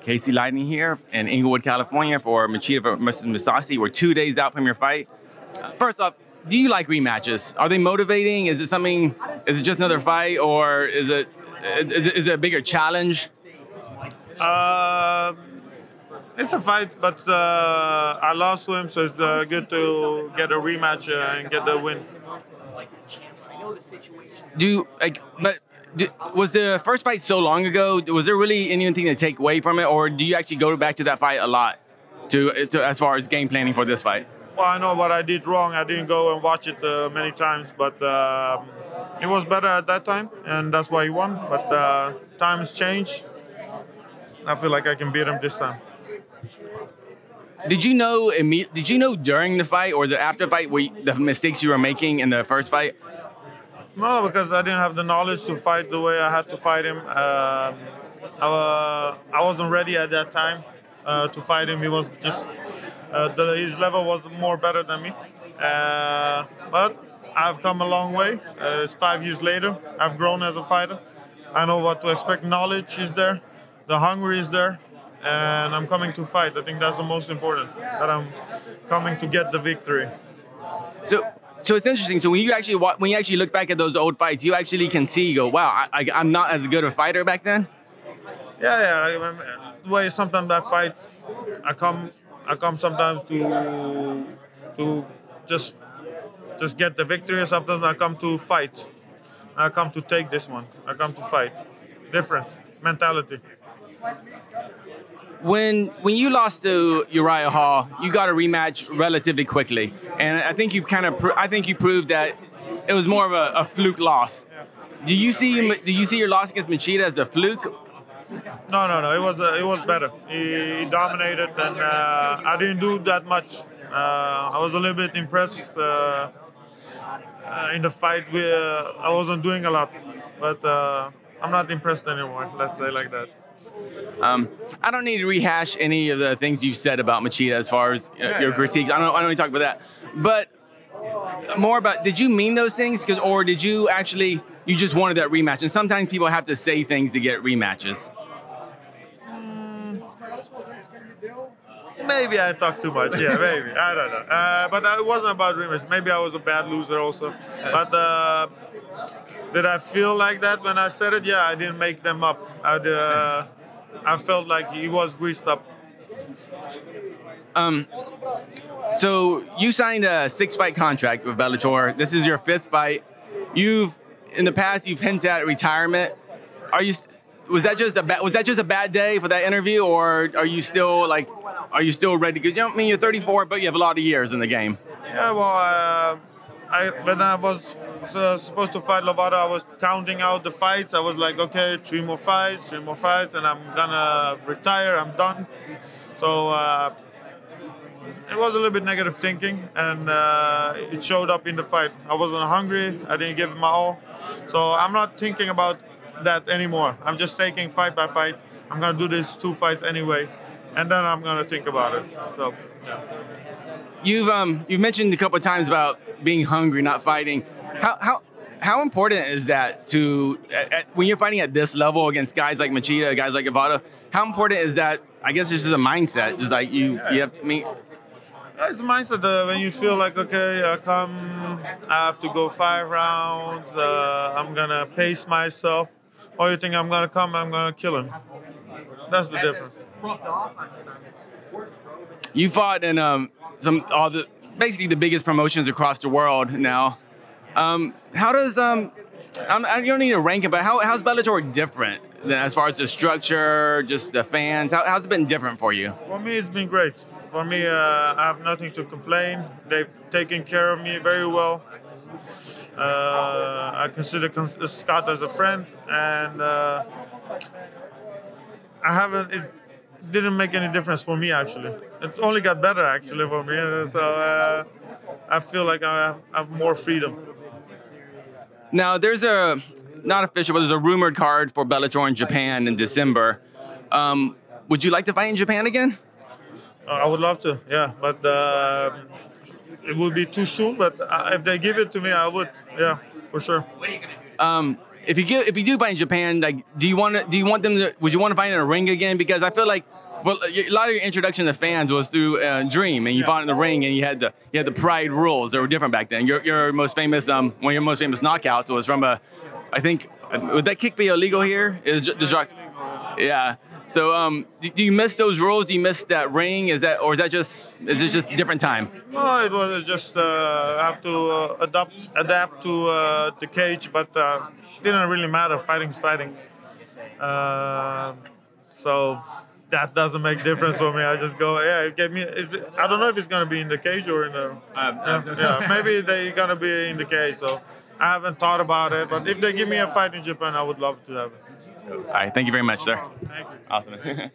Casey Lightning here in Inglewood, California for Machida versus Mousasi. We're 2 days out from your fight. First off, do you like rematches? Are they motivating? Is it something? Is it just another fight, or is it a bigger challenge? Uh, it's a fight, but I lost to him, so it's good to get a rematch and get the win. Was the first fight so long ago? Was there really anything to take away from it, or do you actually go back to that fight a lot, to as far as game planning for this fight? Well, I know what I did wrong. I didn't go and watch it many times, but it was better at that time, and that's why he won. But times change. I feel like I can beat him this time. Did you know during the fight, or was it after the fight, the mistakes you were making in the first fight? No, because I didn't have the knowledge to fight the way I had to fight him. I wasn't ready at that time to fight him. He was just his level was more better than me. But I've come a long way. It's 5 years later. I've grown as a fighter. I know what to expect. Knowledge is there. The hunger is there. And I'm coming to fight. I think that's the most important, that I'm coming to get the victory. So it's interesting. So when you actually look back at those old fights, you actually can see, wow, I'm not as good a fighter back then. Yeah. The way sometimes I fight, I come sometimes to just get the victory. Sometimes I come to fight. I come to take this one. I come to fight. Difference, mentality. When you lost to Uriah Hall, you got a rematch relatively quickly, and I think you proved that it was more of a fluke loss. Do you see your loss against Machida as a fluke? No. It was better. He dominated, and I didn't do that much. I was a little bit impressed in the fight. I wasn't doing a lot, but I'm not impressed anymore. Let's say like that. I don't need to rehash any of the things you said about Machida as far as your critiques. I don't need to talk about that. But more about, did you mean those things? Or did you just wanted that rematch? And sometimes people have to say things to get rematches. Maybe I talked too much. Yeah, maybe. I don't know. But it wasn't about rematch. Maybe I was a bad loser also. But did I feel like that when I said it? Yeah, I didn't make them up. I felt like he was greased up. So you signed a 6-fight contract with Bellator. This is your 5th fight. In the past you've hinted at retirement. Was that just a bad day for that interview, or are you still ready? Because you're 34, but you have a lot of years in the game. Yeah, well, when I was supposed to fight Lovato, I was counting out the fights. I was like, okay, 3 more fights, and I'm gonna retire. I'm done. So it was a little bit negative thinking, and it showed up in the fight. I wasn't hungry. I didn't give it my all. So I'm not thinking about that anymore. I'm just taking fight by fight. I'm gonna do these 2 fights anyway, and then I'm gonna think about it. So yeah. You've mentioned a couple of times about being hungry, not fighting. How important is that when you're fighting at this level against guys like Machida, guys like Lovato? How important is that? I guess it's just a mindset. Just like you have to meet. It's a mindset when you feel like, okay, I have to go 5 rounds. I'm gonna pace myself. Or you think I'm gonna come, I'm gonna kill him. That's the difference. You fought in basically the biggest promotions across the world now. How does I don't need to rank it, but how's Bellator different as far as the structure, just the fans? How's it been different for you? For me, it's been great. For me, I have nothing to complain. They've taken care of me very well. I consider Scott as a friend, and it didn't make any difference for me, actually. It only got better, actually, for me. So I feel like I have more freedom. Now, there's not official, but there's a rumored card for Bellator in Japan in December. Would you like to fight in Japan again? I would love to, yeah. But it would be too soon. But if they give it to me, I would, yeah, for sure. if you do fight in Japan, like, would you want to fight in a ring again? Because I feel like, well, a lot of your introduction to fans was through Dream, and you fought in the ring, and you had the Pride rules that were different back then. Your most famous one of your most famous knockouts was from I think, would that kick be illegal here? Yeah. So do you miss those rules? Do you miss that ring? Is it just different time? No, it was just have to adapt to the cage, but didn't really matter. Fighting's fighting. So that doesn't make difference for me. I just go, yeah, it gave me. I don't know if it's gonna be in the cage or in the. Yeah, maybe they're gonna be in the cage. So I haven't thought about it. But if they give me a fight in Japan, I would love to have it. All right, thank you very much, sir. Thank you. Awesome.